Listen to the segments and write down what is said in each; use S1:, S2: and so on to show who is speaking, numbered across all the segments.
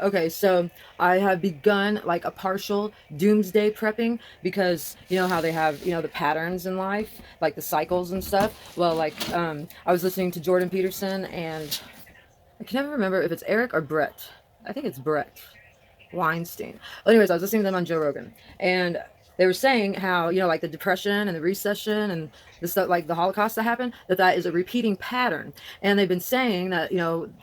S1: Okay, so I have begun like a partial doomsday prepping because you know how they have, the patterns in life, like the cycles and stuff. Well, like I was listening to Jordan Peterson and I can never remember if it's Eric or Brett. I think it's Brett Weinstein. Well, anyways, I was listening to them on Joe Rogan, and they were saying how like the depression and the recession and the stuff like the Holocaust that happened, that is a repeating pattern, and they've been saying that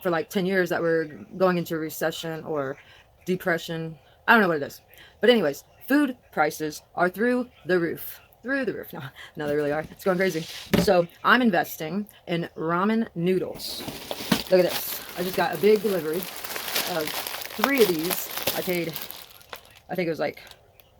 S1: for like 10 years that we're going into a recession or depression. I don't know what it is, but anyways, food prices are through the roof. Through the roof. No, no, they really are. It's going crazy. So I'm investing in ramen noodles. Look at this. I just got a big delivery of three of these. I paid, I think it was like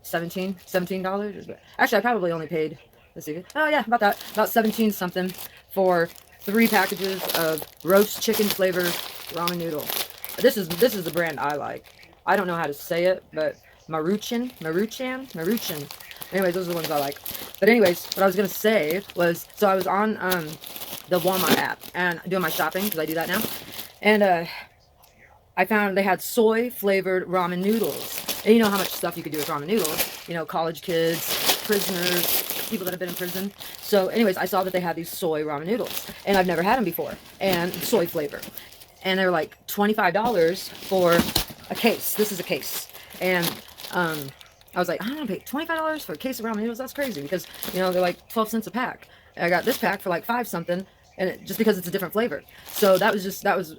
S1: $17. Actually, I probably only paid, let's see, oh yeah, about that, about 17 something for three packages of roast chicken flavored ramen noodle. This is the brand I like. I don't know how to say it, but Maruchan. Anyways, those are the ones I like. But anyways, what I was gonna say was, so I was on the Walmart app and doing my shopping because I do that now, and I found they had soy flavored ramen noodles. And you know how much stuff you could do with ramen noodles. College kids, prisoners, people that have been in prison. So, anyways, I saw that they had these soy ramen noodles, and I've never had them before, and soy flavor. And they're like $25 for a case. This is a case, and I was like, I don't want to pay $25 for a case of ramen noodles. That's crazy because they're like 12 cents a pack. I got this pack for like five something, and just because it's a different flavor. So that was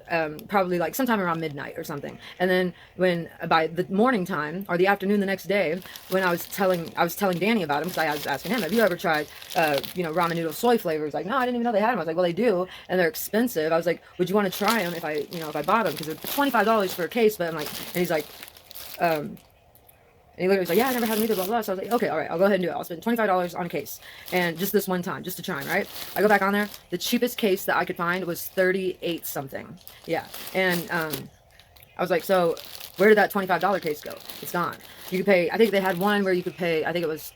S1: probably like sometime around midnight or something. And then when by the morning time or the afternoon the next day, when I was telling Danny about them because I was asking him, have you ever tried ramen noodle soy flavors? Like, no, I didn't even know they had them. I was like, well, they do, and they're expensive. I was like, would you want to try them if I bought them, because they're $25 for a case? But I'm like, and he's like, um, and he literally was like, yeah, I never had them either, blah, blah. So I was like, okay, all right, I'll go ahead and do it. I'll spend $25 on a case. And just this one time, just to try them, right? I go back on there. The cheapest case that I could find was 38 something. Yeah. And I was like, so where did that $25 case go? It's gone. You could pay, I think they had one where you could pay, I think it was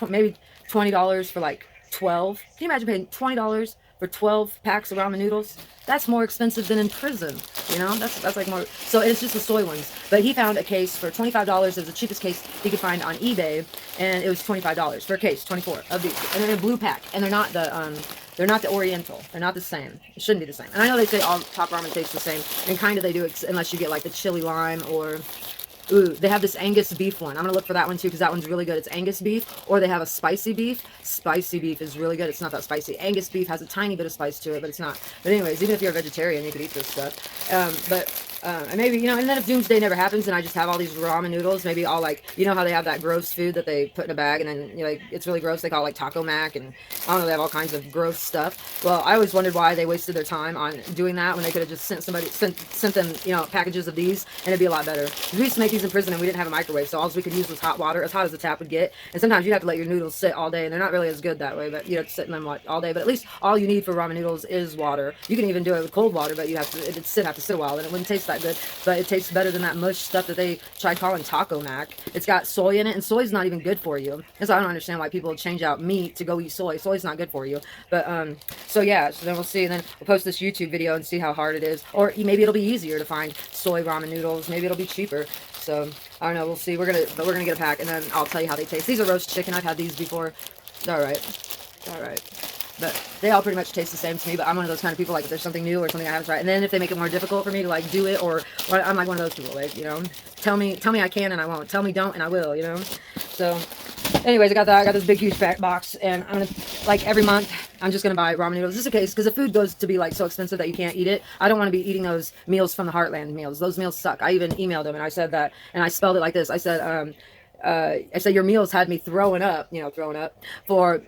S1: maybe $20 for like 12. Can you imagine paying $20 for 12 packs of ramen noodles? That's more expensive than in prison. That's like more. So it's just the soy ones. But he found a case for $25. It was the cheapest case he could find on eBay, and it was $25 for a case, 24 of these, and they're in a blue pack, and they're not the Oriental. They're not the same. It shouldn't be the same. And I know they say all top ramen tastes the same, and kind of they do, unless you get like the chili lime or. Ooh, they have this Angus beef one. I'm going to look for that one too because that one's really good. It's Angus beef, or they have a spicy beef. Spicy beef is really good. It's not that spicy. Angus beef has a tiny bit of spice to it, but it's not. But anyways, even if you're a vegetarian, you could eat this stuff. And maybe, and then if doomsday never happens and I just have all these ramen noodles, maybe I'll like, how they have that gross food that they put in a bag and then, like, it's really gross. They call it like Taco Mac, and I don't know, they have all kinds of gross stuff. Well, I always wondered why they wasted their time on doing that when they could have just sent them, packages of these, and it'd be a lot better. We used to make these in prison and we didn't have a microwave, so all we could use was hot water, as hot as the tap would get. And sometimes you'd have to let your noodles sit all day, and they're not really as good that way, but you have to sit in them all day. But at least all you need for ramen noodles is water. You can even do it with cold water, but it'd have to sit a while, and it wouldn't taste that good. But it tastes better than that mush stuff that they tried calling Taco Mac. It's got soy in it, and soy's not even good for you. And so I don't understand why people change out meat to go eat soy. Soy's not good for you. But so yeah, so then we'll see, and then we'll post this YouTube video and see how hard it is, or maybe it'll be easier to find soy ramen noodles. Maybe it'll be cheaper. So I don't know. We'll see. We're gonna get a pack, and then I'll tell you how they taste. These are roast chicken. I've had these before. All right. But they all pretty much taste the same to me. But I'm one of those kind of people, like, if there's something new or something I haven't tried, and then if they make it more difficult for me to like do it, or I'm like one of those people, like, tell me I can and I won't. Tell me don't and I will. So, anyways, I got this big huge box, and I'm gonna, like, every month I'm just gonna buy ramen noodles just in case, because the food goes to be like so expensive that you can't eat it. I don't want to be eating those meals from the Heartland meals. Those meals suck. I even emailed them and I said that, and I spelled it like this. I said your meals had me throwing up, for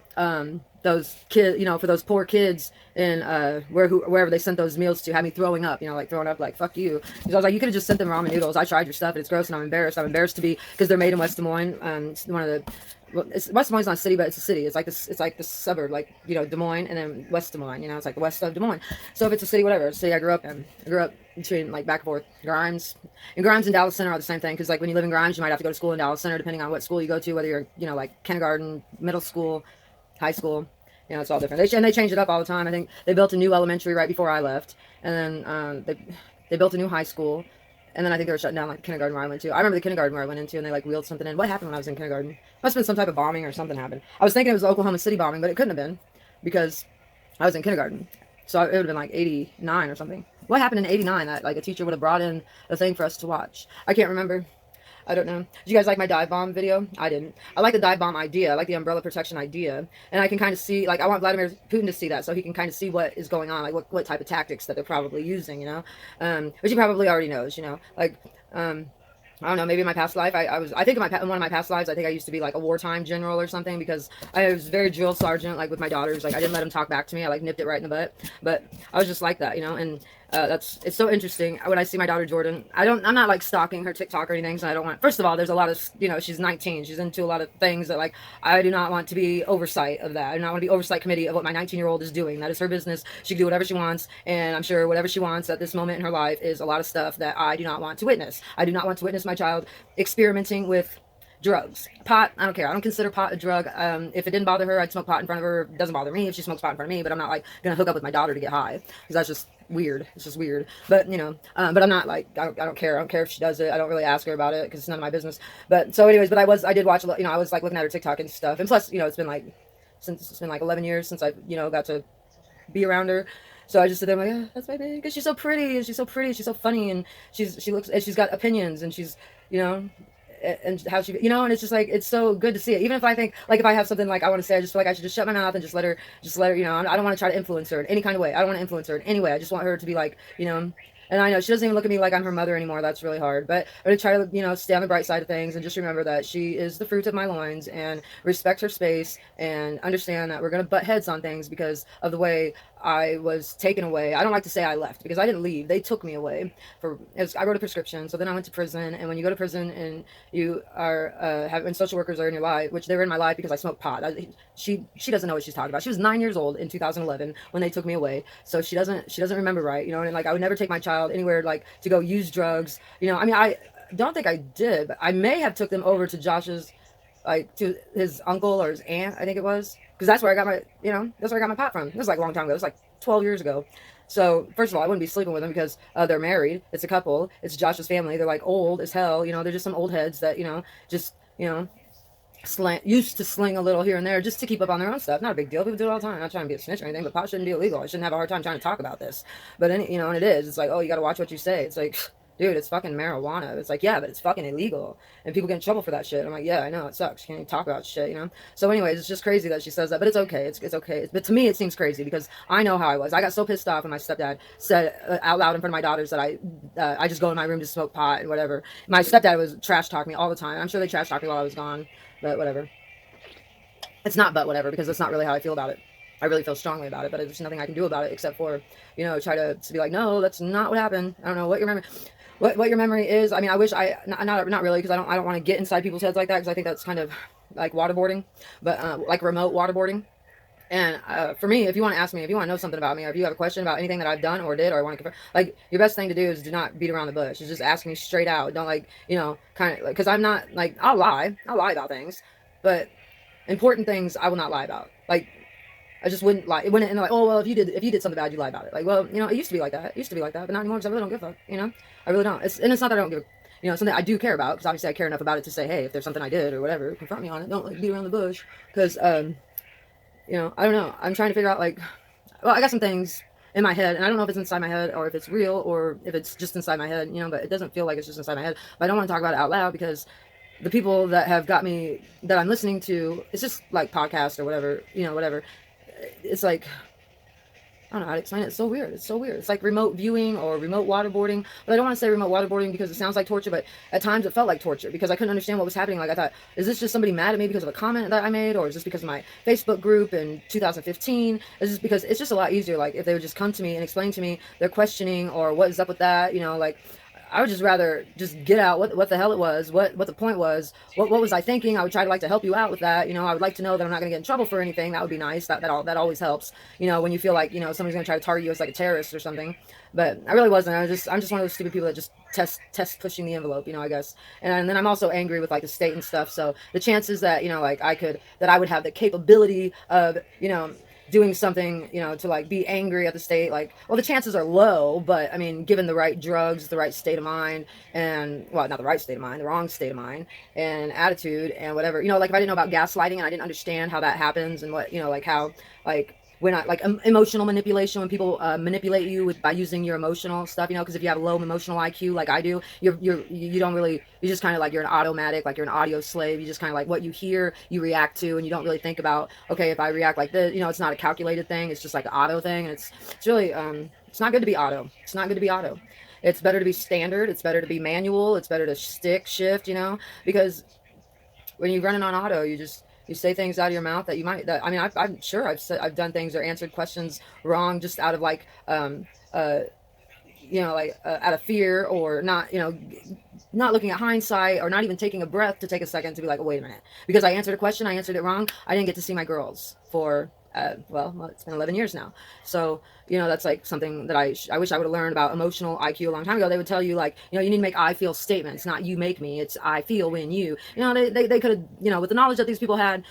S1: those kids, for those poor kids in wherever they sent those meals to, had me throwing up, like throwing up, like, fuck you. Because I was like, you could have just sent them ramen noodles. I tried your stuff and it's gross, and I'm embarrassed. I'm embarrassed to be, because they're made in West Des Moines. It's one of the, well, West Des Moines is not a city, but it's a city. It's like this. It's like the suburb, like, Des Moines, and then West Des Moines. It's like the west of Des Moines. So if it's a city, whatever. City I grew up in. I grew up between, like, back and forth. Grimes and Dallas Center are the same thing, because like when you live in Grimes, you might have to go to school in Dallas Center, depending on what school you go to, whether you're like kindergarten, middle school, high school. It's all different. They change it up all the time. I think they built a new elementary right before I left, and then they built a new high school. And then I think they were shutting down like the kindergarten where I went to. I remember the kindergarten where I went into, and they like wheeled something in. What happened when I was in kindergarten? Must have been some type of bombing or something happened. I was thinking it was the Oklahoma City bombing, but it couldn't have been because I was in kindergarten. So it would have been like 89 or something. What happened in 89 that like a teacher would have brought in a thing for us to watch? I can't remember. I don't know. Did you guys like my dive bomb video? I didn't. I like the dive bomb idea. I like the umbrella protection idea. And I can kind of see, like, I want Vladimir Putin to see that so he can kind of see what is going on, like what type of tactics that they're probably using, you know? Which he probably already knows, you know? Like, I don't know, maybe in my past life, I think in one of my past lives, I think I used to be like a wartime general or something because I was very drill sergeant, like with my daughters. Like, I didn't let them talk back to me. I like nipped it right in the butt. But I was just like that, you know? And it's so interesting when I see my daughter Jordan. I'm not like stalking her TikTok or anything, so I don't want. First of all, there's a lot of, you know, she's 19. She's into a lot of things that like I do not want to be oversight of that. I do not want to be oversight committee of what my 19-year-old is doing. That is her business. She can do whatever she wants, and I'm sure whatever she wants at this moment in her life is a lot of stuff that I do not want to witness. I do not want to witness my child experimenting with drugs. Pot, I don't care. I don't consider pot a drug. If it didn't bother her, I'd smoke pot in front of her. It doesn't bother me if she smokes pot in front of me, but I'm not like gonna hook up with my daughter to get high because that's just weird. It's just weird. But you know, but I'm not like I don't care. I don't care if she does it. I don't really ask her about it because it's none of my business. But so anyways, but I did watch a lot. You know, I was like looking at her TikTok and stuff. And plus, you know, it's been like 11 years since I, you know, got to be around her. So I just sit there like, oh, that's my baby, because she's so pretty and she's so pretty, she's so funny, and she looks and she's got opinions, and she's, you know, and how she, you know, and it's just like it's so good to see it. Even if I think like if I have something like I want to say, I just feel like I should just shut my mouth and just let her, you know. I don't want to try to influence her in any kind of way. I don't want to influence her in any way. I just want her to be like, you know. And I know she doesn't even look at me like I'm her mother anymore. That's really hard. But I'm gonna try to, you know, stay on the bright side of things and just remember that she is the fruit of my loins, and respect her space and understand that we're gonna butt heads on things because of the way I was taken away. I don't like to say I left because I didn't leave. They took me away I wrote a prescription. So then I went to prison. And when you go to prison and you are when social workers are in your life, which they were in my life because I smoked pot. She doesn't know what she's talking about. She was 9 years old in 2011 when they took me away. So she doesn't remember right, you know. And like I would never take my child anywhere like to go use drugs. You know, I mean, I don't think I did, but I may have took them over to Josh's, like to his uncle or his aunt, I think it was, because that's where I got my, you know, that's where I got my pot from. This was like a long time ago. It was like 12 years ago. So first of all, I wouldn't be sleeping with them because they're married. It's a couple. It's Josh's family. They're like old as hell. You know, they're just some old heads that, you know, just, you know, used to sling a little here and there just to keep up on their own stuff. Not a big deal. People do it all the time. I'm not trying to be a snitch or anything, but pot shouldn't be illegal. I shouldn't have a hard time trying to talk about this. But you know, and it is. It's like, oh, you got to watch what you say. It's like, dude, it's fucking marijuana. It's like, yeah, but it's fucking illegal, and people get in trouble for that shit. I'm like, yeah, I know, it sucks. You can't even talk about shit, you know. So, anyways, it's just crazy that she says that, but it's okay. It's okay. But to me, it seems crazy because I know how I was. I got so pissed off when my stepdad said out loud in front of my daughters that I just go in my room to smoke pot and whatever. My stepdad was trash talking me all the time. I'm sure they trash talked me while I was gone, but whatever. It's not but whatever because that's not really how I feel about it. I really feel strongly about it, but there's nothing I can do about it except for, you know, try to be like, no, that's not what happened. I don't know what your memory is. I mean, I wish not really, because I don't want to get inside people's heads like that, because I think that's kind of like waterboarding, but like remote waterboarding. And for me, if you want to ask me, if you want to know something about me, or if you have a question about anything that I've done or did, or want to confirm, like your best thing to do is do not beat around the bush. Is just ask me straight out. Don't like, you know, kind of like, because I'm not like, I'll lie about things, but important things I will not lie about. Like, I just wouldn't lie. It wouldn't, and like, oh well, if you did something bad, you lie about it. Like, well, you know, it used to be like that. It used to be like that, but not anymore because I really don't give a fuck. You know, I really don't. It's not that I don't give a, you know, it's something I do care about, because obviously I care enough about it to say, hey, if there's something I did or whatever, confront me on it. Don't like beat around the bush, because you know, I don't know. I'm trying to figure out like, well, I got some things in my head, and I don't know if it's inside my head or if it's real or if it's just inside my head, you know, but it doesn't feel like it's just inside my head. But I don't want to talk about it out loud because the people that have got me, that I'm listening to, it's just like podcast or whatever, you know, whatever. It's like, I don't know how to explain it. It's so weird. It's so weird. It's like remote viewing or remote waterboarding. But I don't want to say remote waterboarding because it sounds like torture, but at times it felt like torture because I couldn't understand what was happening. Like I thought, is this just somebody mad at me because of a comment that I made? Or is this because of my Facebook group in 2015? Is this because it's just a lot easier, like if they would just come to me and explain to me their questioning or what is up with that, you know, like I would just rather just get out what the hell it was, what the point was, what was I thinking. I would try to like to help you out with that. You know, I would like to know that I'm not going to get in trouble for anything. That would be nice. That always helps. You know, when you feel like, you know, somebody's going to try to target you as like a terrorist or something. But I really wasn't. I'm just one of those stupid people that just test pushing the envelope, you know, I guess. And then I'm also angry with like the state and stuff. So the chances that, you know, like I would have the capability of, you know, doing something, you know, to like be angry at the state. Like, well, the chances are low, but I mean, given the right drugs, the right state of mind, and well, not the right state of mind, the wrong state of mind and attitude and whatever, you know, like if I didn't know about gaslighting and I didn't understand how that happens and what, you know, like how, like, when I like emotional manipulation, when people manipulate you with by using your emotional stuff, you know, because if you have a low emotional IQ like I do, you don't really, you just kind of like, you're an automatic, like you're an audio slave. You just kind of like what you hear you react to, and you don't really think about, okay, if I react like this, you know, it's not a calculated thing, it's just like an auto thing. And it's really it's not good to be auto. It's not good to be auto. It's better to be standard, it's better to be manual, it's better to stick shift, you know, because when you're running on auto, you say things out of your mouth that you might, that I mean, I'm sure I've done things or answered questions wrong just out of like you know, like out of fear, or not, you know, not looking at hindsight, or not even taking a breath to take a second to be like, oh, wait a minute, because I answered a question, I answered it wrong, I didn't get to see my girls for well, it's been 11 years now. So, you know, that's like something that I wish I would have learned about emotional IQ a long time ago. They would tell you, like, you know, you need to make I feel statements, not you make me. It's I feel when you know, they could have, you know, with the knowledge that these people had,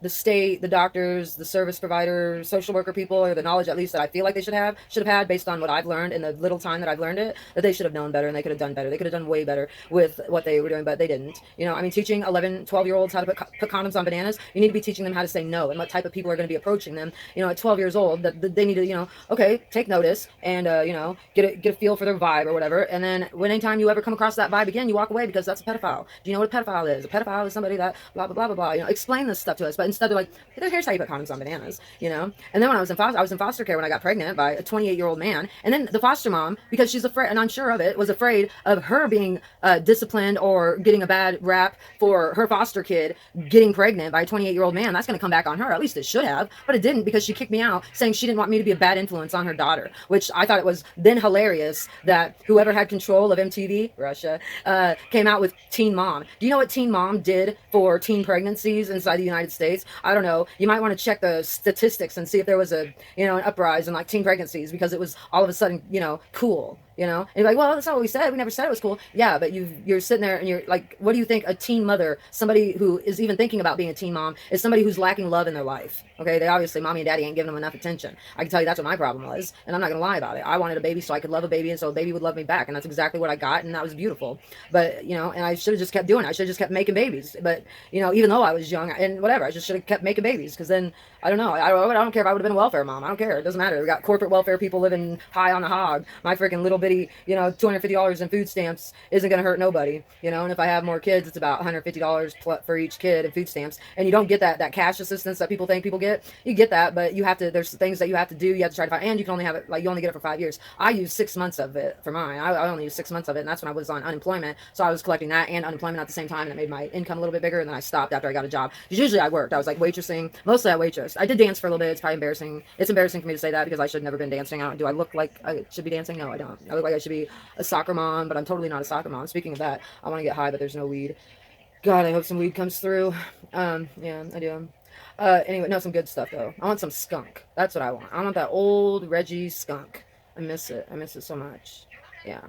S1: the state, the doctors, the service provider, social worker people, or the knowledge at least that I feel like they should have had based on what I've learned in the little time that I've learned it, that they should have known better, and they could have done better. They could have done way better with what they were doing, but they didn't. You know, I mean, teaching 11, 12-year-olds how to put condoms on bananas, you need to be teaching them how to say no and what type of people are going to be approaching them. You know, at 12 years old, that they need to, you know, okay, take notice and, you know, get a feel for their vibe or whatever. And then when anytime you ever come across that vibe again, you walk away, because that's a pedophile. Do you know what a pedophile is? A pedophile is somebody that blah, blah, blah, blah, blah. You know, explain this stuff to us. But instead they're like, here's how you put condoms on bananas, you know? And then when I was in foster care when I got pregnant by a 28-year-old man. And then the foster mom, because she's afraid, and I'm sure of it, was afraid of her being disciplined or getting a bad rap for her foster kid getting pregnant by a 28-year-old man. That's going to come back on her. At least it should have. But it didn't, because she kicked me out saying she didn't want me to be a bad influence on her daughter, which I thought it was then hilarious that whoever had control of MTV, Russia, came out with Teen Mom. Do you know what Teen Mom did for teen pregnancies inside the United States? I don't know. You might want to check the statistics and see if there was a, you know, an uprise in like teen pregnancies, because it was all of a sudden, you know, cool. You know, and you're like, well, that's not what we said. We never said it was cool. Yeah, but you're sitting there and you're like, what do you think a teen mother, somebody who is even thinking about being a teen mom, is somebody who's lacking love in their life. Okay, they obviously, mommy and daddy ain't giving them enough attention. I can tell you that's what my problem was, and I'm not gonna lie about it. I wanted a baby so I could love a baby, and so a baby would love me back, and that's exactly what I got, and that was beautiful. But you know, and I should have just kept doing it. I should have just kept making babies. But you know, even though I was young and whatever, I just should have kept making babies, because then I don't know. I don't care if I would have been a welfare mom. I don't care. It doesn't matter. We got corporate welfare people living high on the hog. My freaking little bitty, you know, $250 in food stamps isn't going to hurt nobody, you know. And if I have more kids, it's about $150 for each kid in food stamps. And you don't get that cash assistance that people think people get. You get that, but you have to, there's things that you have to do. You have to try to find, and you can only have it, like, you only get it for 5 years. I used 6 months of it for mine. I only used 6 months of it, and that's when I was on unemployment. So I was collecting that and unemployment at the same time, and it made my income a little bit bigger. And then I stopped after I got a job. Usually I worked. I was like waitressing. Mostly I waitressed. I did dance for a little bit. It's probably embarrassing. It's embarrassing for me to say that, because I should have never been dancing. Do I look like I should be dancing? No, I don't. I look like I should be a soccer mom, but I'm totally not a soccer mom. Speaking of that, I want to get high, but there's no weed. God, I hope some weed comes through. Yeah, I do. Anyway, no, some good stuff though. I want some skunk. That's what I want. I want that old Reggie skunk. I miss it. I miss it so much. Yeah.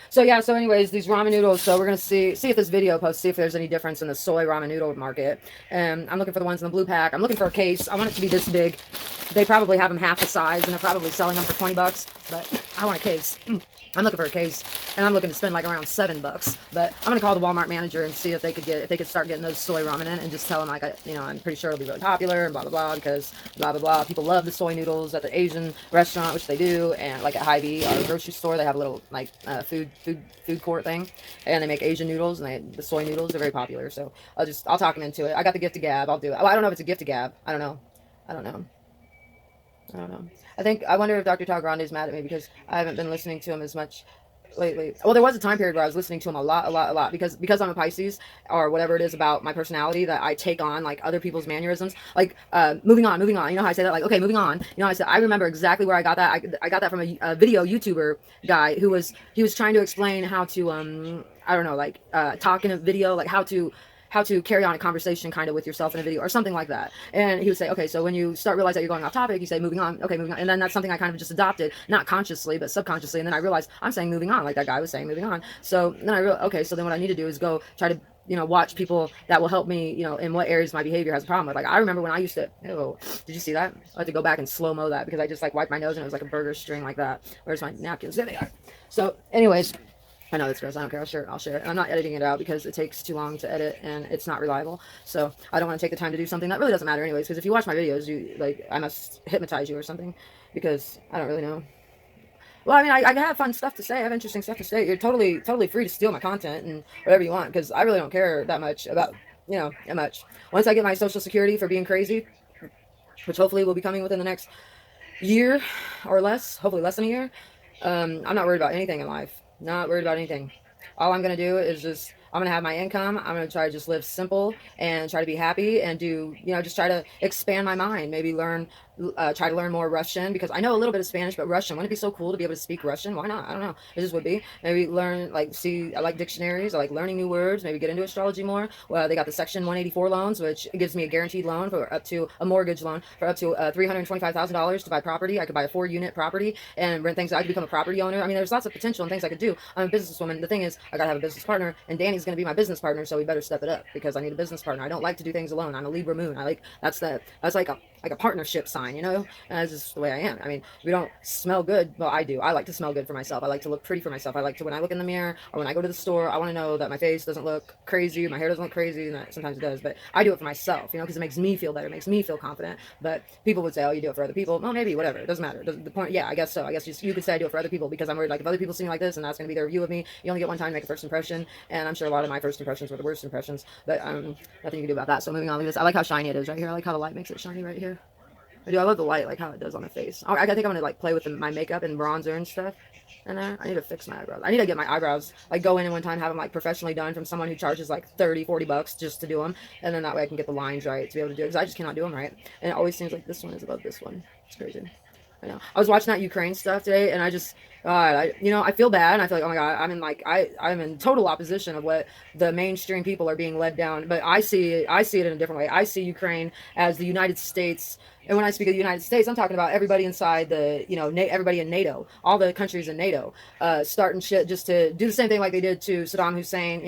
S1: So yeah, so anyways, these ramen noodles, so we're going to see if this video posts, see if there's any difference in the soy ramen noodle market. And I'm looking for the ones in the blue pack. I'm looking for a case. I want it to be this big. They probably have them half the size, and they're probably selling them for 20 bucks, but I want a case. I'm looking for a case, and I'm looking to spend like around $7. But I'm gonna call the Walmart manager and see if they could start getting those soy ramen in, and just tell them, like, you know, I'm pretty sure it'll be really popular and blah blah blah, because blah blah blah. People love the soy noodles at the Asian restaurant, which they do, and like at Hy-Vee, our grocery store, they have a little like food court thing, and they make Asian noodles, and the soy noodles are very popular. So I'll talk them into it. I got the gift to gab. I'll do it. Oh, I don't know if it's a gift to gab. I don't know. I wonder if Dr. Tal Grande is mad at me because I haven't been listening to him as much lately. Well, there was a time period where I was listening to him a lot, because I'm a Pisces, or whatever it is about my personality that I take on, like, other people's mannerisms. Like, moving on. You know how I say that? Like, okay, moving on. You know, I remember exactly where I got that. I got that from a video YouTuber guy he was trying to explain how to, I don't know, like, talk in a video, like how to carry on a conversation kind of with yourself in a video or something like that. And he would say, okay, so when you start realize that you're going off topic, you say moving on. Okay, moving on. And then that's something I kind of just adopted, not consciously, but subconsciously. And then I realized I'm saying moving on, like that guy was saying moving on. So then okay, so then what I need to do is go try to watch people that will help me, in what areas my behavior has a problem with. Like, I remember when I used to, oh, did you see that? I had to go back and slow mo that because I just like wiped my nose and it was like a burger string like that. Where's my napkins? There they are. So, anyways, I know it's gross. I don't care. I'll share it. I'm not editing it out because it takes too long to edit and it's not reliable. So I don't want to take the time to do something that really doesn't matter anyways. Because if you watch my videos, I must hypnotize you or something because I don't really know. Well, I mean, I have fun stuff to say. I have interesting stuff to say. You're totally free to steal my content and whatever you want because I really don't care that much about, that much. Once I get my Social Security for being crazy, which hopefully will be coming within the next year or less, hopefully less than a year, I'm not worried about anything in life. Not worried about anything. All I'm going to do is just, I'm going to have my income. I'm going to try to just live simple and try to be happy and do, just try to expand my mind. Maybe try to learn more Russian because I know a little bit of Spanish, but Russian, wouldn't it be so cool to be able to speak Russian? Why not? I don't know. It just would be. Maybe learn, I like dictionaries. I like learning new words. Maybe get into astrology more. Well, they got the Section 184 loans, which gives me a guaranteed loan for up to a mortgage loan for up to $325,000 to buy property. I could buy a 4-unit property and rent things. I could become a property owner. I mean, there's lots of potential and things I could do. I'm a businesswoman. The thing is, I got to have a business partner, and Danny's going to be my business partner, so we better step it up because I need a business partner. I don't like to do things alone. I'm a Libra moon. That's like a partnership sign, and that's just the way I am. I mean, we don't smell good. Well, I do. I like to smell good for myself. I like to look pretty for myself. I like to, when I look in the mirror or when I go to the store, I want to know that my face doesn't look crazy, my hair doesn't look crazy, and that sometimes it does, but I do it for myself, because it makes me feel better, it makes me feel confident. But people would say, oh, you do it for other people. Well, maybe, whatever, it doesn't matter. The point, yeah, I guess so. I guess you could say I do it for other people because I'm worried, like, if other people see me like this and that's going to be their view of me, you only get one time to make a first impression, and I'm sure a lot of my first impressions were the worst impressions, but nothing you can do about that. So moving on, I like how shiny it is right here. I like how the light makes it shiny right here. I love the light, like how it does on the face. I think I'm gonna play with my makeup and bronzer and stuff. And I need to fix my eyebrows. I need to get my eyebrows, go in and one time have them professionally done from someone who charges $30-40 just to do them, and then that way I can get the lines right to be able to do it because I just cannot do them right. And it always seems like this one is above this one. It's crazy. I know. I was watching that Ukraine stuff today, and I just, God, I feel bad, and I feel like, oh my God, I'm in total opposition of what the mainstream people are being led down. But I see it in a different way. I see Ukraine as the United States. And when I speak of the United States, I'm talking about everybody inside everybody in NATO, all the countries in NATO, starting shit just to do the same thing like they did to Saddam Hussein,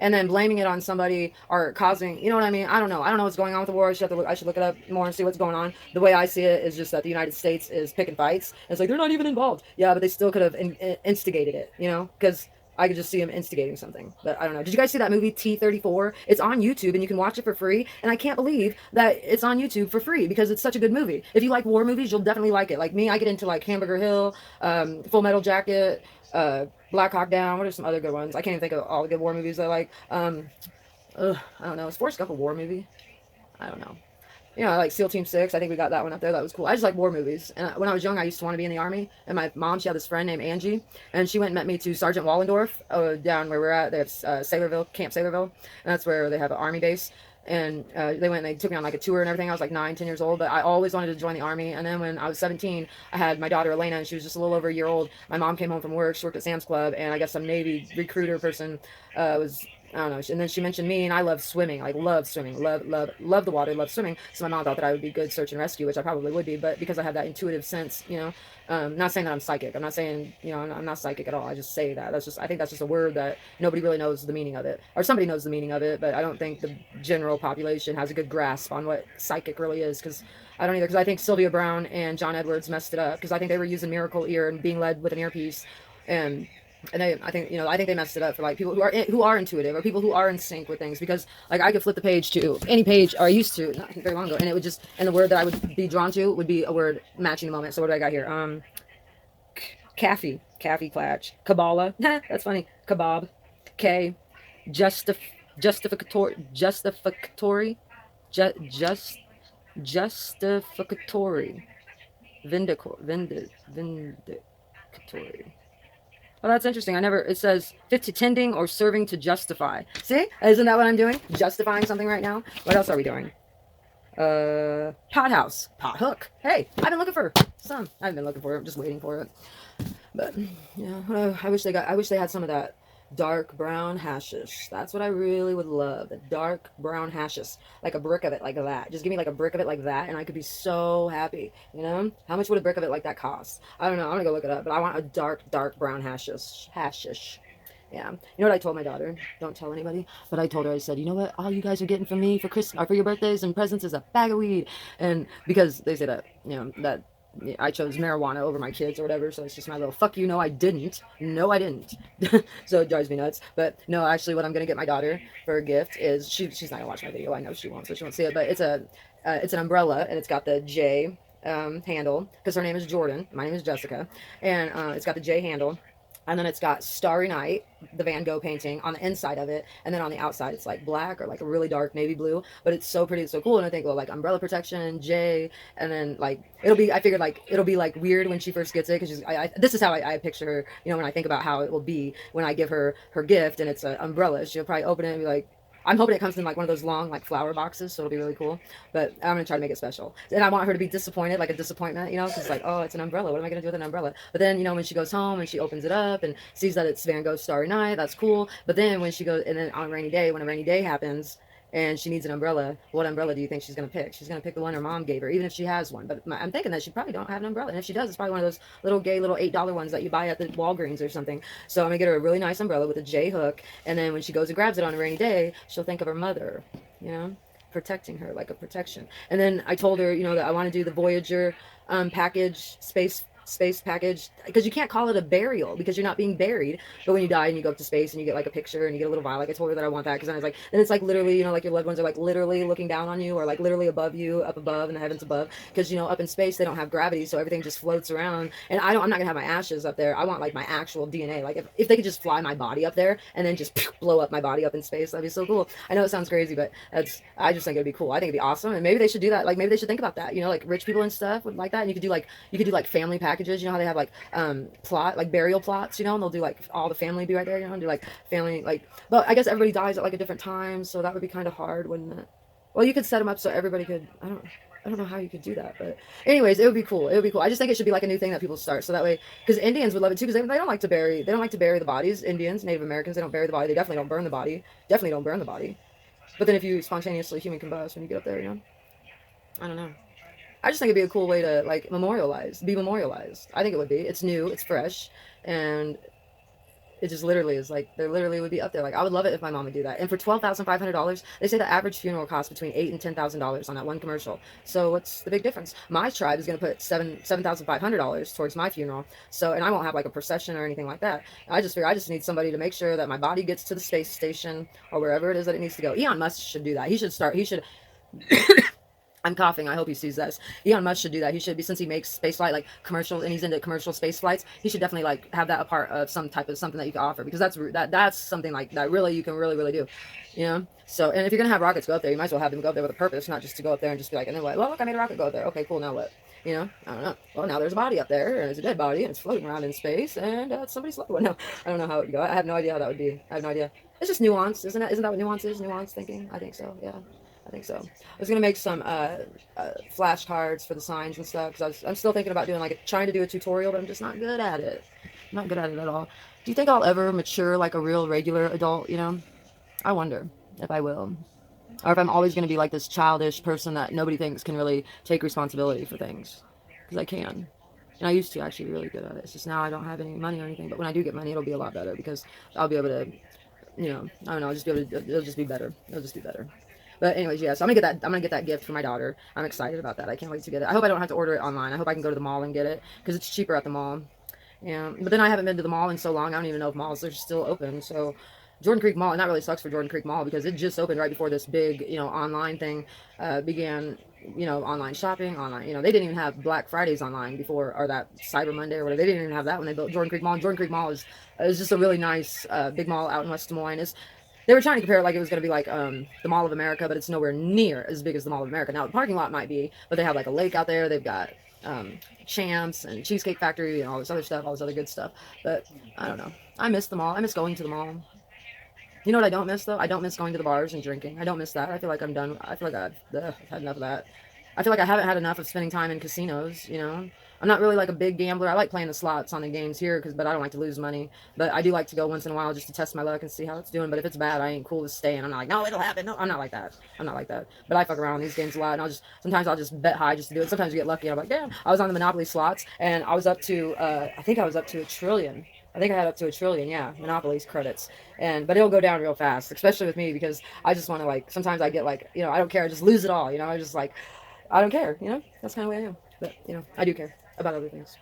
S1: and then blaming it on somebody or causing, you know what I mean? I don't know what's going on with the war. I should look it up more and see what's going on. The way I see it is just that the United States is picking fights. It's like, they're not even involved. Yeah, but they still could have instigated it, because I could just see him instigating something. But I don't know. Did you guys see that movie T-34? It's on YouTube and you can watch it for free. And I can't believe that it's on YouTube for free because it's such a good movie. If you like war movies, you'll definitely like it. Like me, I get into Hamburger Hill, Full Metal Jacket, Black Hawk Down. What are some other good ones? I can't even think of all the good war movies I like. I don't know. Is Forrest Gump a war movie? I don't know. I like SEAL Team 6. I think we got that one up there. That was cool. I just like war movies. And when I was young, I used to want to be in the Army. And my mom, she had this friend named Angie. And she went and met me to Sergeant Wallendorf down where we're at. They have Sailorville, Camp Sailorville. And that's where they have an Army base. And they went and they took me on a tour and everything. I was 9-10 years old. But I always wanted to join the Army. And then when I was 17, I had my daughter Elena. And she was just a little over a year old. My mom came home from work. She worked at Sam's Club. And I guess some Navy recruiter person was... I don't know. And then she mentioned me, and I love swimming. Love swimming. Love the water. Love swimming. So my mom thought that I would be good search and rescue, which I probably would be. But because I have that intuitive sense, not saying that I'm psychic. I'm not saying, I'm not psychic at all. I just say that. I think that's just a word that nobody really knows the meaning of it. Or somebody knows the meaning of it, but I don't think the general population has a good grasp on what psychic really is. Because I don't either. Because I think Sylvia Brown and John Edwards messed it up. Because I think they were using Miracle Ear and being led with an earpiece. And I think they messed it up for people who are intuitive or people who are in sync with things, because I could flip the page to any page, or I used to not very long ago, and it would just, and the word that I would be drawn to would be a word matching the moment. So what do I got here? Kaffee Clatch, Kabbalah, that's funny, Kebab, K, justificatory, vindicatory. Well, that's interesting. It says tending or serving to justify. See? Isn't that what I'm doing? Justifying something right now? What else are we doing? Pot house. Pot hook. Hey, I've been looking for some. I haven't been looking for it. I'm just waiting for it. But, yeah, I wish they had some of that dark brown hashish. That's what I really would love. The dark brown hashish. Like a brick of it like that. Just give me a brick of it like that and I could be so happy. How much would a brick of it like that cost? I don't know. I'm gonna go look it up. But I want a dark brown hashish. Yeah. You know what I told my daughter? Don't tell anybody. But I told her, I said, you know what? All you guys are getting from me for Christmas or for your birthdays and presents is a bag of weed. And because they say that, that I chose marijuana over my kids or whatever. So it's just my little fuck you. No, I didn't. No, I didn't. So it drives me nuts. But no, actually, what I'm going to get my daughter for a gift is she's not going to watch my video. I know she won't, so she won't see it. But it's an umbrella and it's got the J handle because her name is Jordan. My name is Jessica. And it's got the J handle, and then it's got Starry Night, the Van Gogh painting, on the inside of it, and then on the outside it's like black or like a really dark navy blue, but it's so pretty, it's so cool. And I think, well, like umbrella protection, J, and then like it'll be, I figured like it'll be like weird when she first gets it, because this is how I picture her, when I think about how it will be when I give her gift and it's an umbrella. She'll probably open it and be like, I'm hoping it comes in like one of those long like flower boxes, so it'll be really cool. But I'm gonna try to make it special, and I want her to be disappointed, like a disappointment, because like, oh, it's an umbrella. What am I gonna do with an umbrella? But then when she goes home and she opens it up and sees that it's Van Gogh's Starry Night, that's cool. But then when she goes, and then on a rainy day, when a rainy day happens, and she needs an umbrella, what umbrella do you think she's going to pick? She's going to pick the one her mom gave her, even if she has one. But I'm thinking that she probably don't have an umbrella. And if she does, it's probably one of those little gay little $8 ones that you buy at the Walgreens or something. So I'm going to get her a really nice umbrella with a J hook. And then when she goes and grabs it on a rainy day, she'll think of her mother, protecting her, like a protection. And then I told her, that I want to do the Voyager package, space package, because you can't call it a burial because you're not being buried. But when you die and you go up to space and you get like a picture and you get a little vial, like I told her that I want that, because then it's like literally, like your loved ones are like literally looking down on you, or like literally above you, up above in the heavens above, because up in space they don't have gravity, so everything just floats around. And I'm not gonna have my ashes up there. I want like my actual DNA. Like if they could just fly my body up there and then just blow up my body up in space, that'd be so cool. I know it sounds crazy, but I just think it'd be cool. I think it'd be awesome, and maybe they should do that. Like maybe they should think about that. Like rich people and stuff would like that, and you could do like family packages. How they have like plot, like burial plots, and they'll do like all the family be right there, and do like family, like, but I guess everybody dies at like a different time, so that would be kind of hard, wouldn't it? Well, you could set them up so everybody could, I don't know how you could do that, but anyways, it would be cool. It would be cool. I just think it should be like a new thing that people start, so that way, because Indians would love it too, because they don't like to bury, the bodies. Indians, Native Americans, they don't bury the body. They definitely don't burn the body. Definitely don't burn the body. But then if you spontaneously human combust when you get up there, I don't know. I just think it'd be a cool way to like be memorialized. I think it would be. It's new, it's fresh, and it just literally is like there literally would be up there. Like I would love it if my mom would do that. And for $12,500, they say the average funeral costs between $8,000 and $10,000 on that one commercial. So what's the big difference? My tribe is going to put $7,500 towards my funeral. So, and I won't have like a procession or anything like that. I just figure I just need somebody to make sure that my body gets to the space station or wherever it is that it needs to go. Elon Musk should do that. He should. I'm coughing. I hope he sees this. Elon Musk should do that. He should be, since he makes space flight like commercial, and he's into commercial space flights. He should definitely like have that a part of some type of something that you can offer, because that's something like that really you can really do, So, and if you're gonna have rockets go up there, you might as well have them go up there with a purpose, not just to go up there and just be like, and then what? Well, look, I made a rocket go up there. Okay, cool. Now what? I don't know. Well, now there's a body up there, and it's a dead body, and it's floating around in space, and somebody's like, well, no, I don't know how it would go. I have no idea how that would be. I have no idea. It's just nuance, isn't it? Isn't that what nuance is? Nuance thinking? I think so. Yeah. I think so. I was gonna make some flashcards for the signs and stuff, because I'm still thinking about doing like trying to do a tutorial, but I'm just not good at it. I'm not good at it at all. Do you think I'll ever mature like a real regular adult? I wonder if I will, or if I'm always gonna be like this childish person that nobody thinks can really take responsibility for things, because I can. And I used to actually be really good at it. It's just now I don't have any money or anything. But when I do get money, it'll be a lot better, because I'll be able to, I don't know, I'll just be able to. It'll just be better. It'll just be better. But anyways, yeah, so I'm gonna get that gift for my daughter. I'm excited about that. I can't wait to get it. I hope I don't have to order it online. I hope I can go to the mall and get it, because it's cheaper at the mall. Yeah, but then I haven't been to the mall in so long, I don't even know if malls are still open. So Jordan Creek Mall, and that really sucks for Jordan Creek Mall, because it just opened right before this big, online thing began. Online shopping, online. They didn't even have Black Fridays online before, or that Cyber Monday or whatever. They didn't even have that when they built Jordan Creek Mall. And Jordan Creek Mall is just a really nice big mall out in West Des Moines. They were trying to compare it like it was going to be like the Mall of America, but it's nowhere near as big as the Mall of America. Now, the parking lot might be, but they have like a lake out there. They've got Champs and Cheesecake Factory and all this other stuff, all this other good stuff. But I don't know. I miss the mall. I miss going to the mall. You know what I don't miss, though? I don't miss going to the bars and drinking. I don't miss that. I feel like I'm done. I feel like I've had enough of that. I feel like I haven't had enough of spending time in casinos, I'm not really like a big gambler. I like playing the slots on the games here, but I don't like to lose money. But I do like to go once in a while just to test my luck and see how it's doing. But if it's bad, I ain't cool to stay. And I'm not like, no, it'll happen. No, I'm not like that. I'm not like that. But I fuck around in these games a lot, and sometimes I'll just bet high just to do it. Sometimes you get lucky, and I'm like, damn. I was on the Monopoly slots, and I was up to, I think I was up to $1 trillion. I think I had up to 1 trillion, yeah, Monopoly's credits. But it'll go down real fast, especially with me because I just want to like. Sometimes I get like, I don't care. I just lose it all. I just like, I don't care. That's kind of the way I am. But I do care about other things.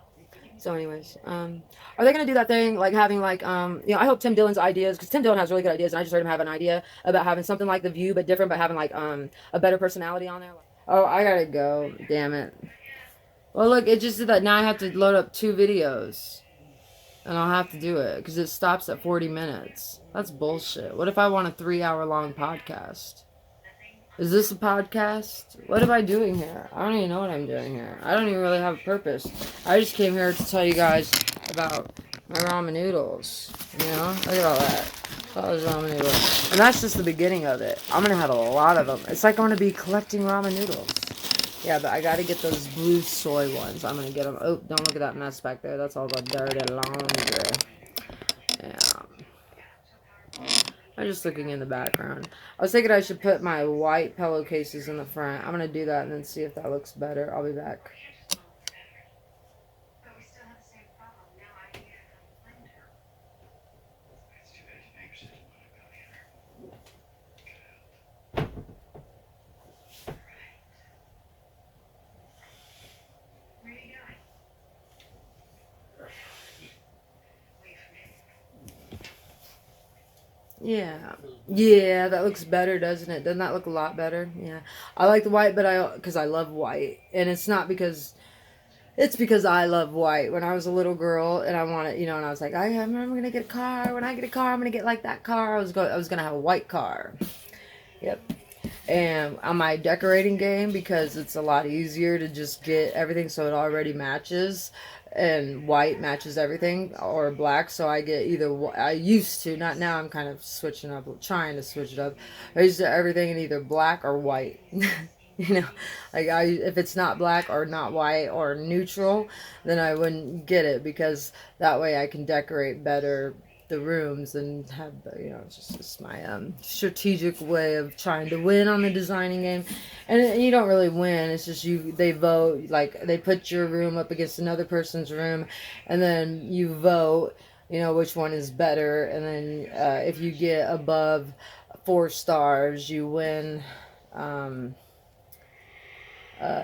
S1: So, anyways, are they gonna do that thing like having like I hope Tim Dillon's ideas, because Tim Dillon has really good ideas, and I just heard him have an idea about having something like The View but different, but having like a better personality on there. Oh, I gotta go. Damn it. Well, look, it just did that. Now I have to load up 2 videos. And I'll have to do it because it stops at 40 minutes. That's bullshit. What if I want a 3 hour long podcast? Is this a podcast? What am I doing here? I don't even know what I'm doing here. I don't even really have a purpose. I just came here to tell you guys about my ramen noodles. Look at all that. All those ramen noodles. And that's just the beginning of it. I'm going to have a lot of them. It's like I'm going to be collecting ramen noodles. Yeah, but I gotta get those blue soy ones. I'm gonna get them. Oh, don't look at that mess back there. That's all the dirty laundry. Yeah. I'm just looking in the background. I was thinking I should put my white pillowcases in the front. I'm gonna do that and then see if that looks better. I'll be back. Yeah. Yeah, that looks better, doesn't it? Doesn't that look a lot better? Yeah. I like the white, because I love white. And it's not because, it's because I love white. When I was a little girl and I wanted, and I was like, I'm going to get a car. When I get a car, I'm going to get like that car. I was going to have a white car. Yep. And on my decorating game, because it's a lot easier to just get everything so it already matches, and white matches everything, or black, so I get I used to, not now, I'm kind of switching up, trying to switch it up. I used to everything in either black or white. Like if it's not black or not white or neutral, then I wouldn't get it, because that way I can decorate better the rooms and have it's just my strategic way of trying to win on the designing game. And you don't really win, it's just they vote, like they put your room up against another person's room, and then you vote which one is better, and then if you get above 4 stars you win.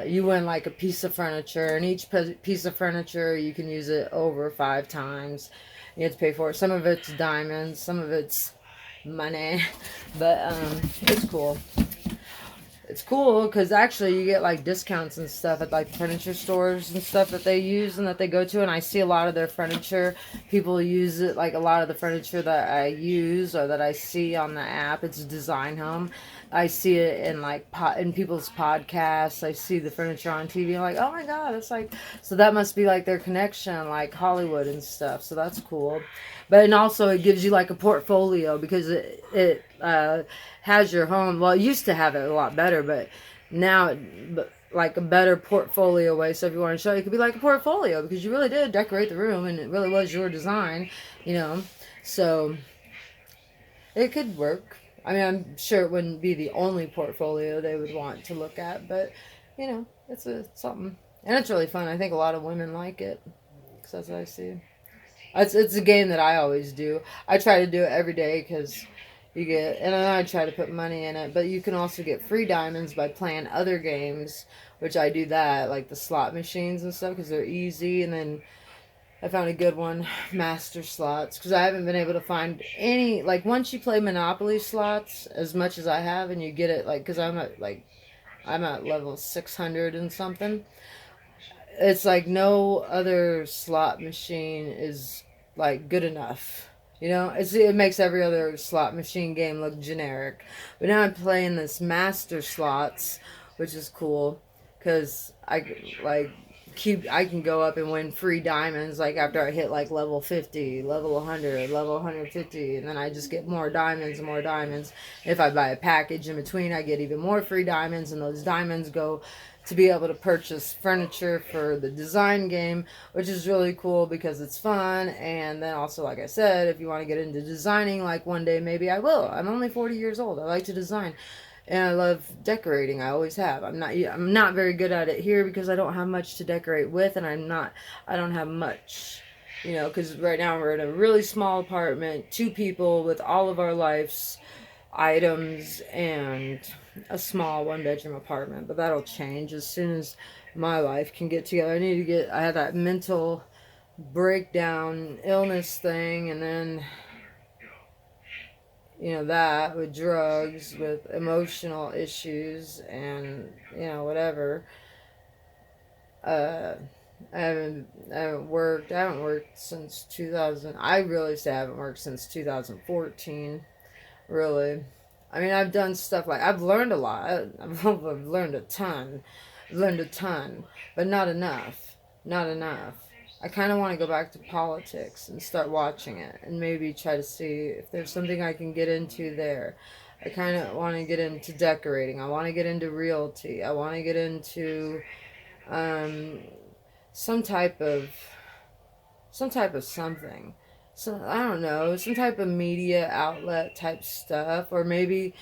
S1: You win like a piece of furniture, and each piece of furniture you can use it over 5 times. You have to pay for it. Some of it's diamonds, some of it's money, but it's cool. It's cool because actually you get like discounts and stuff at like furniture stores and stuff that they use and that they go to, and I see a lot of their furniture. People use it, like a lot of the furniture that I use or that I see on the app, it's Design Home. I see it in like in people's podcasts. I see the furniture on TV. I'm like, oh my god, it's like, so that must be like their connection, like Hollywood and stuff. So that's cool. But and also it gives you like a portfolio, because it has your home. Well, it used to have it a lot better, but now like a better portfolio way. So if you want to show, it could be like a portfolio, because you really did decorate the room and it really was your design, So it could work. I mean, I'm sure it wouldn't be the only portfolio they would want to look at, but it's something, and it's really fun. I think a lot of women like it, because that's what I see. It's a game that I always do. I try to do it every day because you get, and then I try to put money in it, but you can also get free diamonds by playing other games, which I do that, like the slot machines and stuff, because they're easy. And then I found a good one, Master Slots, because I haven't been able to find any, like once you play Monopoly slots as much as I have, and you get it, like, because I'm at level 600 and something. It's like no other slot machine is like good enough. It makes every other slot machine game look generic. But now I'm playing this Master Slots, which is cool because I can go up and win free diamonds, like after I hit like level 50, level 100, level 150, and then I just get more diamonds and more diamonds. If I buy a package in between, I get even more free diamonds, and those diamonds go to be able to purchase furniture for the design game, which is really cool because it's fun. And then also, like I said, if you want to get into designing, like one day maybe I will. I'm only 40 years old. I like to design. And I love decorating. I always have. I'm not very good at it here because I don't have much to decorate with, and I don't have much You know, because right now we're in a really small apartment, two people with all of our life's items and a small one bedroom apartment. But that'll change as soon as my life can get together. I have that mental breakdown illness thing, and then that with drugs, with emotional issues, and whatever. uh I haven't worked since 2000. I really say I haven't worked since 2014, really. I mean, I've done stuff, like I've learned a lot. I've learned a ton. I've learned a ton, but not enough. Not enough. I kind of want to go back to politics and start watching it and maybe try to see if there's something I can get into there. I kind of want to get into decorating. I want to get into realty. I want to get into um, some type of something. So I don't know, some type of media outlet type stuff, or maybe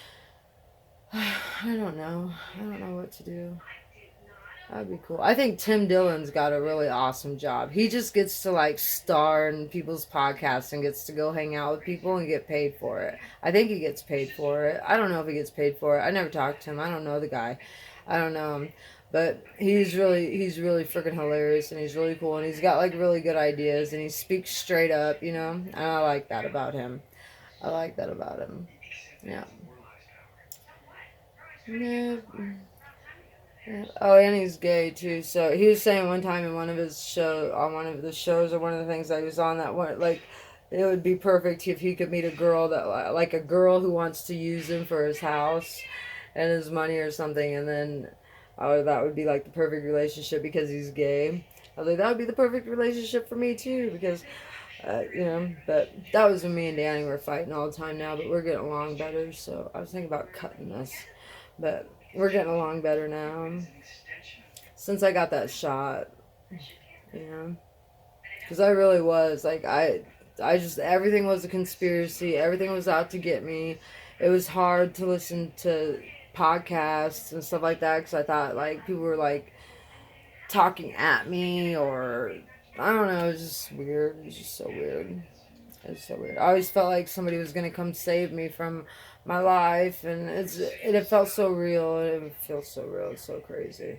S1: I don't know. I don't know what to do. That'd be cool. I think Tim Dillon's got a really awesome job. He just gets to like star in people's podcasts and gets to go hang out with people and get paid for it. I think he gets paid for it. I don't know if he gets paid for it. I never talked to him. I don't know the guy. I don't know him. But he's really freaking hilarious, and he's really cool, and he's got like really good ideas, and he speaks straight up, and I like that about him. I like that about him. Yeah. Yeah. Yeah. Oh, and he's gay too. So he was saying one time in one of the shows, or one of the things that he was on, that one, like, it would be perfect if he could meet a girl like a girl who wants to use him for his house and his money or something, and then, oh, that would be like the perfect relationship because he's gay. I was like, that would be the perfect relationship for me too, because but that was when me and Danny were fighting all the time now, but we're getting along better. So I was thinking about cutting this, but we're getting along better now since I got that shot, you know, because I really was like, I just, everything was a conspiracy. Everything was out to get me. It was hard to listen to podcasts and stuff like that because I thought like people were like talking at me, or I don't know. It was just weird. It was just so weird. It's so weird. I always felt like somebody was gonna come save me from my life, and it felt so real. It feels so real. It's so crazy.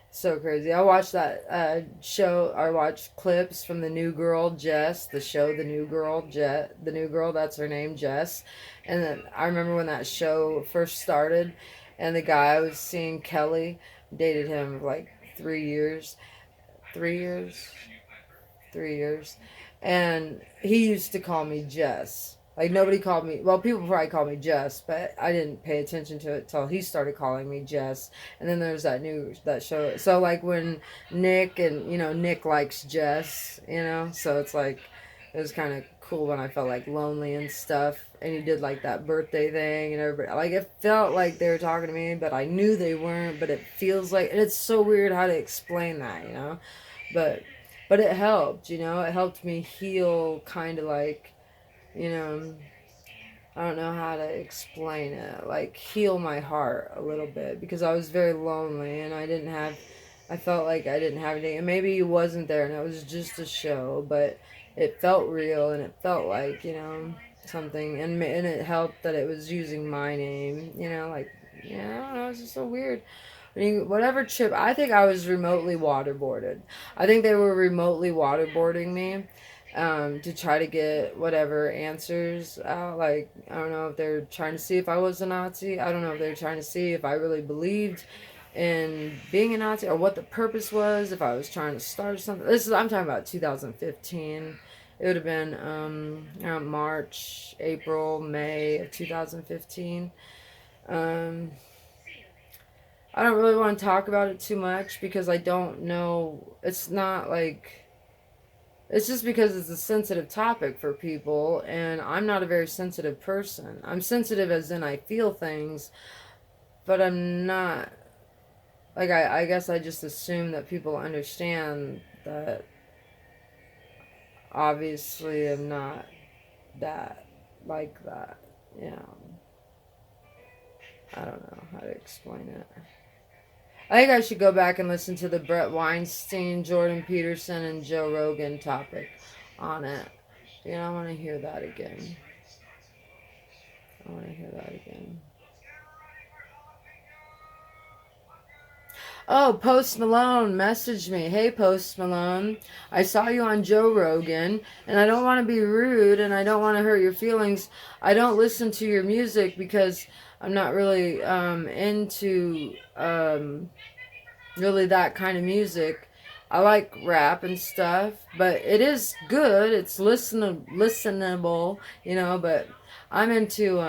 S1: So crazy. I watched that show. I watched clips from the New Girl, Jess. The show, the New Girl, The New Girl. That's her name, Jess. And then I remember when that show first started, and the guy I was seeing, Kelly, dated him like 3 years. 3 years. 3 years. And he used to call me Jess. Like, nobody called me, well, people probably called me Jess, but I didn't pay attention to it till he started calling me Jess. And then there's that show. So like when Nick, and Nick likes Jess, so it's like, it was kind of cool when I felt like lonely and stuff. And he did like that birthday thing, and everybody, like, it felt like they were talking to me, but I knew they weren't. But it feels like, and it's so weird how to explain that. But it helped. It helped me heal, kind of like, you know, I don't know how to explain it. Like, heal my heart a little bit, because I was very lonely, and I felt like I didn't have anything. And maybe he wasn't there and it was just a show, but it felt real, and it felt like, something. And it helped that it was using my name, like, I don't know, it's just so weird. Whatever trip, I think I was remotely waterboarded. I think they were remotely waterboarding me, to try to get whatever answers out. Like, I don't know if they're trying to see if I was a Nazi. I don't know if they're trying to see if I really believed in being a Nazi, or what the purpose was, if I was trying to start something. I'm talking about 2015. It would have been around March, April, May of 2015. Um, I don't really want to talk about it too much because I don't know. It's not like, it's just because it's a sensitive topic for people, and I'm not a very sensitive person. I'm sensitive as in I feel things, but I'm not, like, I guess I just assume that people understand that obviously I'm not that, like that. Yeah. I don't know how to explain it. I think I should go back and listen to the Brett Weinstein, Jordan Peterson, and Joe Rogan topic on it. You know, I want to hear that again. I want to hear that again. Oh, Post Malone messaged me. Hey, Post Malone. I saw you on Joe Rogan, and I don't want to be rude and I don't want to hurt your feelings. I don't listen to your music because I'm not really into really that kind of music. I like rap and stuff, but it is good. It's listenable, you know, but I'm into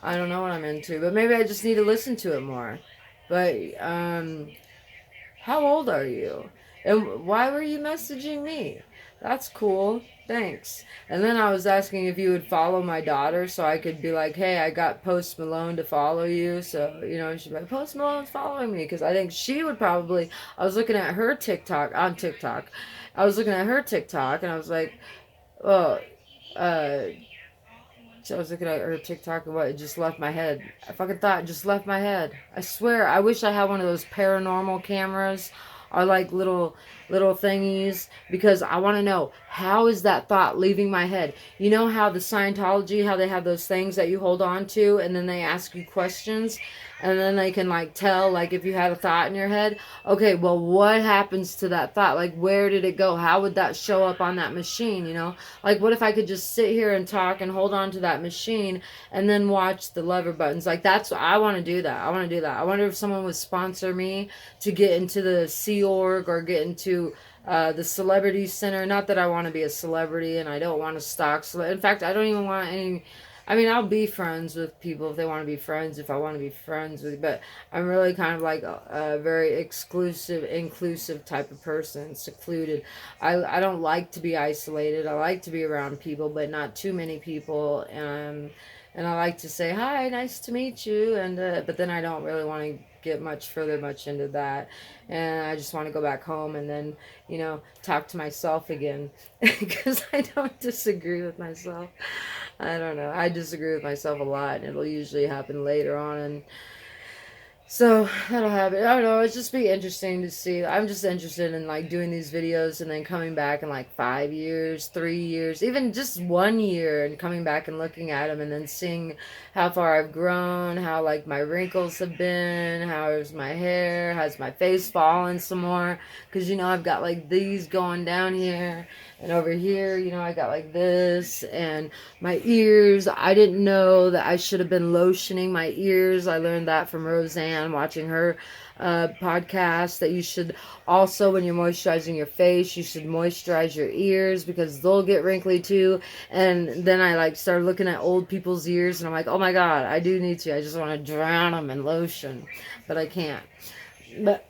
S1: I don't know what I'm into, but maybe I just need to listen to it more. But how old are you? And why were you messaging me? That's cool. Thanks. And then I was asking if you would follow my daughter so I could be like, hey, I got Post Malone to follow you. So, you know, she'd be like, Post Malone's following me. Because I think she would probably, I was looking at her TikTok, on TikTok. I was looking at her TikTok and I was like, well, uh, so I was looking at her TikTok and what, it just left my head. I fucking thought it just left my head. I swear, I wish I had one of those paranormal cameras or like little thingies because I want to know how is that thought leaving my head. You know how the Scientology, how they have those things that you hold on to and then they ask you questions and then they can like tell like if you had a thought in your head. Okay, well what happens to that thought? Like where did it go? How would that show up on that machine, you know? Like, what if I could just sit here and talk and hold on to that machine and then watch the lever buttons? Like, that's, I want to do that. I want to do that. I wonder if someone would sponsor me to get into the Sea Org or get into the Celebrity Center. Not that I want to be a celebrity and I don't want to stalk. In fact, I don't even want any. I mean, I'll be friends with people if they want to be friends, if I want to be friends with, but I'm really kind of like a very exclusive, inclusive type of person, secluded. I don't like to be isolated. I like to be around people, but not too many people. And I like to say, hi, nice to meet you. And, but then I don't really want to get much into that. And I just want to go back home and then, you know, talk to myself again because I don't disagree with myself. I don't know. I disagree with myself a lot, and it'll usually happen later on. And so that'll happen. I don't know. It's just be interesting to see. I'm just interested in like doing these videos and then coming back in like 5 years, 3 years, even just 1 year, and coming back and looking at them and then seeing how far I've grown, how like my wrinkles have been, how's my hair, has my face fallen some more? Because you know I've got like these going down here. And over here, you know, I got like this, and my ears. I didn't know that I should have been lotioning my ears. I learned that from Roseanne watching her podcast that you should also, when you're moisturizing your face, you should moisturize your ears because they'll get wrinkly too. And then I like started looking at old people's ears, and I'm like, oh my god, I do need to. I just want to drown them in lotion, but I can't. But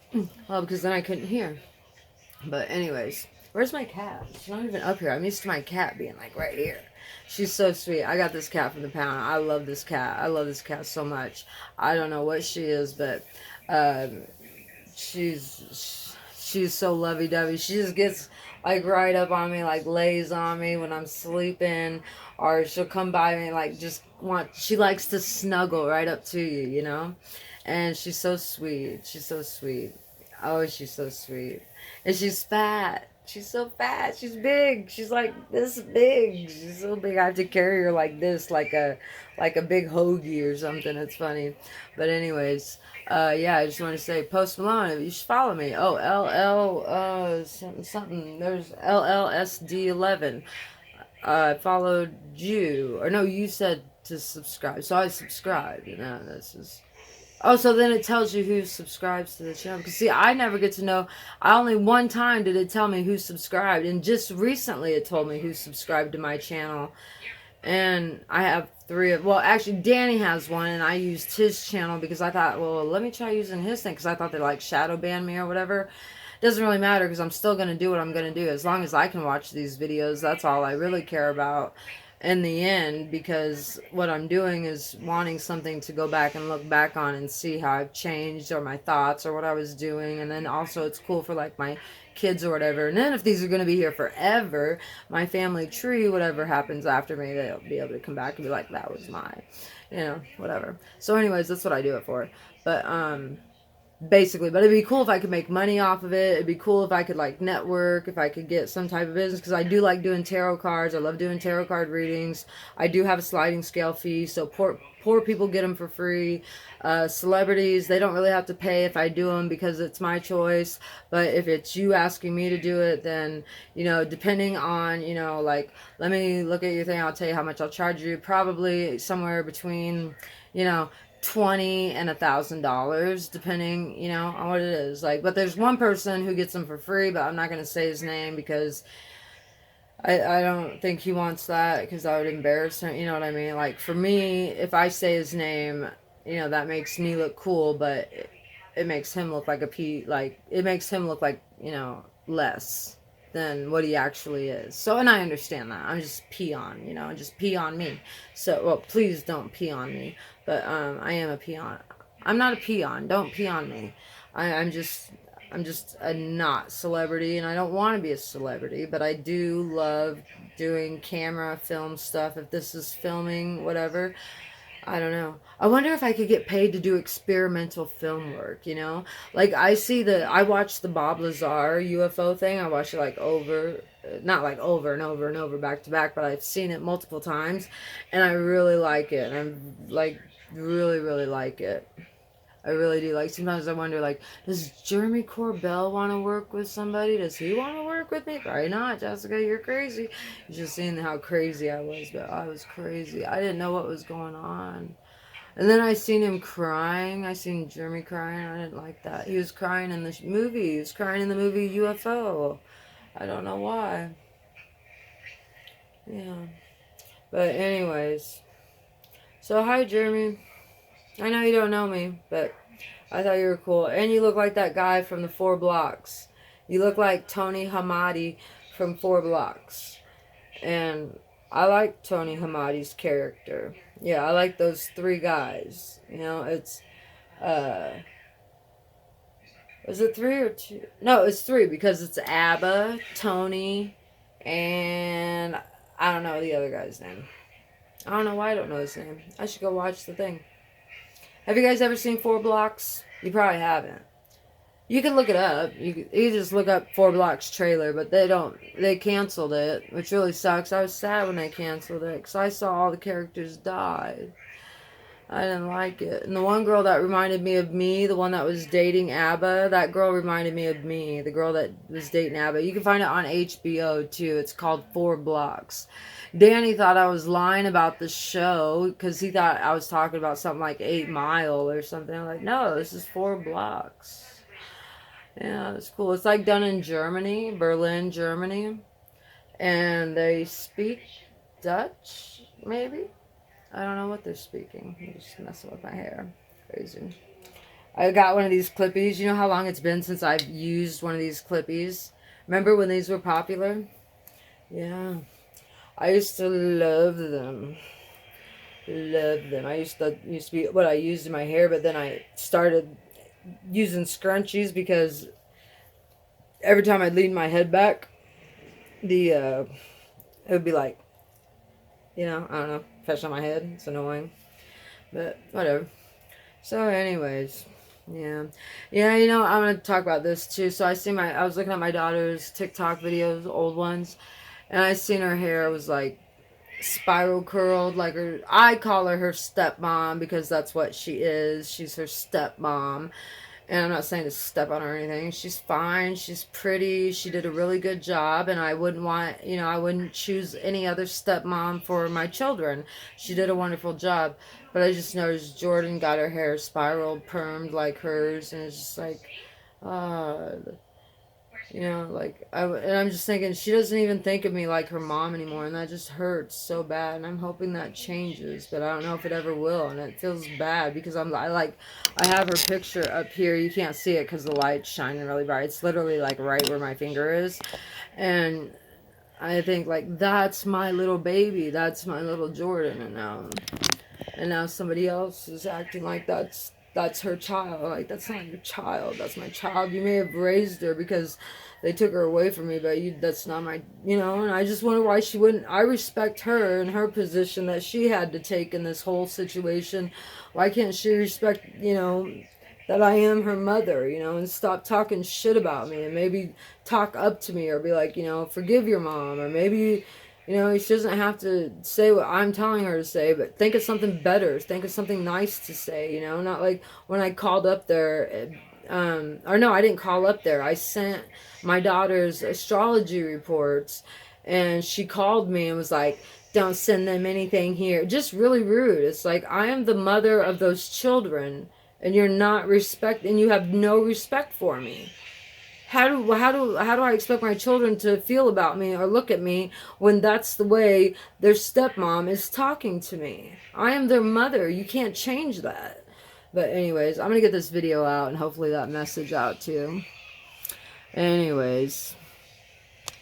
S1: well, because then I couldn't hear. But anyways, where's my cat? She's not even up here. I'm used to my cat being like right here. She's so sweet. I got this cat from the pound. I love this cat. I love this cat so much. I don't know what she is, but um, she's so lovey-dovey. She just gets like right up on me, like lays on me when I'm sleeping, or she'll come by me and like just want. She likes to snuggle right up to you, you know. And she's so sweet. She's so sweet. Oh, she's so sweet. And she's fat. She's so fat. She's big. She's like this big. She's so big. I have to carry her like this, like a big hoagie or something. It's funny. But anyways, yeah, I just want to say Post Malone, you should follow me. Oh, LL something something. There's LLSD11. I followed you. Or no, you said to subscribe. So I subscribed, you know. This is Oh, so then it tells you who subscribes to the channel. Because, see, I never get to know. I only one time did it tell me who subscribed. And just recently it told me who subscribed to my channel. And I have three of. Well, actually, Danny has one. And I used his channel because I thought, well, let me try using his thing. Because I thought they like shadow banned me or whatever. Doesn't really matter because I'm still going to do what I'm going to do. As long as I can watch these videos, that's all I really care about in the end, because what I'm doing is wanting something to go back and look back on and see how I've changed or my thoughts or what I was doing. And then also it's cool for like my kids or whatever. And then if these are going to be here forever, my family tree, whatever happens after me, they'll be able to come back and be like, that was my, you know, whatever. So anyways, that's what I do it for. But basically. But it'd be cool if I could make money off of it. It'd be cool if I could like network, if I could get some type of business, because I do like doing tarot cards. I love doing tarot card readings. I do have a sliding scale fee, so poor people get them for free. Celebrities, they don't really have to pay if I do them because it's my choice. But if it's you asking me to do it, then, you know, depending on, you know, like, let me look at your thing, I'll tell you how much I'll charge you. Probably somewhere between, you know, $20 and $1,000, depending, you know, on what it is. Like, but there's one person who gets them for free, but I'm not going to say his name because I don't think he wants that, because I would embarrass him. You know what I mean? Like, for me, if I say his name, you know, that makes me look cool, but it makes him look like it makes him look like, you know, less than what he actually is. So, and I understand that. I'm just peon, you know, just pee on me. So, well, please don't pee on me. But I am a peon. I'm not a peon. Don't pee on me. I'm just a not celebrity, and I don't want to be a celebrity, but I do love doing camera film stuff. If this is filming, whatever, I don't know. I wonder if I could get paid to do experimental film work, you know? Like, I watched the Bob Lazar UFO thing. I watched it like not like over and over and over back to back, but I've seen it multiple times, and I really like it. And I'm like, really, really like it. I really do. Like, sometimes I wonder, like, does Jeremy Corbell want to work with somebody? Does he want to work with me? Probably not, Jessica. You're crazy. You're just seeing how crazy I was, but I was crazy. I didn't know what was going on. And then I seen him crying. I seen Jeremy crying. I didn't like that. He was crying in the movie. He was crying in the movie UFO. I don't know why. Yeah. But anyways. So, hi, Jeremy. I know you don't know me, but I thought you were cool. And you look like that guy from the 4 Blocks. You look like Tony Hamadi from 4 Blocks. And I like Tony Hamadi's character. Yeah, I like those 3 guys. You know, uh, is it 3 or 2? No, it's 3, because it's ABBA, Tony, and I don't know the other guy's name. I don't know why I don't know his name. I should go watch the thing. Have you guys ever seen 4 Blocks? You probably haven't. You can look it up. You just look up 4 Blocks trailer, but they canceled it, which really sucks. I was sad when they canceled it, because I saw all the characters die. I didn't like it. And the one girl that reminded me of me, the one that was dating ABBA, that girl reminded me of me, the girl that was dating ABBA. You can find it on HBO too. It's called 4 Blocks. Danny thought I was lying about the show because he thought I was talking about something like 8 Mile or something. I'm like, no, this is 4 Blocks. Yeah, it's cool. It's like done in Germany, Berlin, Germany. And they speak Dutch, maybe? I don't know what they're speaking. I'm just messing with my hair. Crazy. I got one of these clippies. You know how long it's been since I've used one of these clippies? Remember when these were popular? Yeah. I used to love them. Love them. I used to be what I used in my hair, but then I started using scrunchies because every time I'd lean my head back, it would be like, you know, I don't know, touch on my head. It's annoying. But whatever. So anyways, yeah. Yeah, you know, I'm gonna talk about this too. So I was looking at my daughter's TikTok videos, old ones, and I seen her hair was like spiral curled, like I call her stepmom because that's what she is. She's her stepmom. And I'm not saying to step on her or anything. She's fine. She's pretty. She did a really good job. And I wouldn't choose any other stepmom for my children. She did a wonderful job. But I just noticed Jordan got her hair spiral permed like hers. And it's just like, uh, you know, like, and I'm just thinking, she doesn't even think of me like her mom anymore, and that just hurts so bad, and I'm hoping that changes, but I don't know if it ever will, and it feels bad, because I have her picture up here. You can't see it because the light's shining really bright. It's literally, like, right where my finger is, and I think, like, that's my little baby, that's my little Jordan, and now somebody else is acting like that's her child. Like, that's not your child. That's my child. You may have raised her because they took her away from me, but that's not my, you know, and I just wonder why she wouldn't. I respect her and her position that she had to take in this whole situation. Why can't she respect, you know, that I am her mother, you know, and stop talking shit about me and maybe talk up to me or be like, you know, forgive your mom, or maybe, you know, she doesn't have to say what I'm telling her to say, but think of something better, think of something nice to say, you know, not like when I called up there, or no, I didn't call up there. I sent my daughter's astrology reports, and she called me and was like, don't send them anything here. Just really rude. It's like, I am the mother of those children, and you're not and you have no respect for me. How do I expect my children to feel about me or look at me when that's the way their stepmom is talking to me? I am their mother. You can't change that. But anyways, I'm gonna get this video out and hopefully that message out too. Anyways.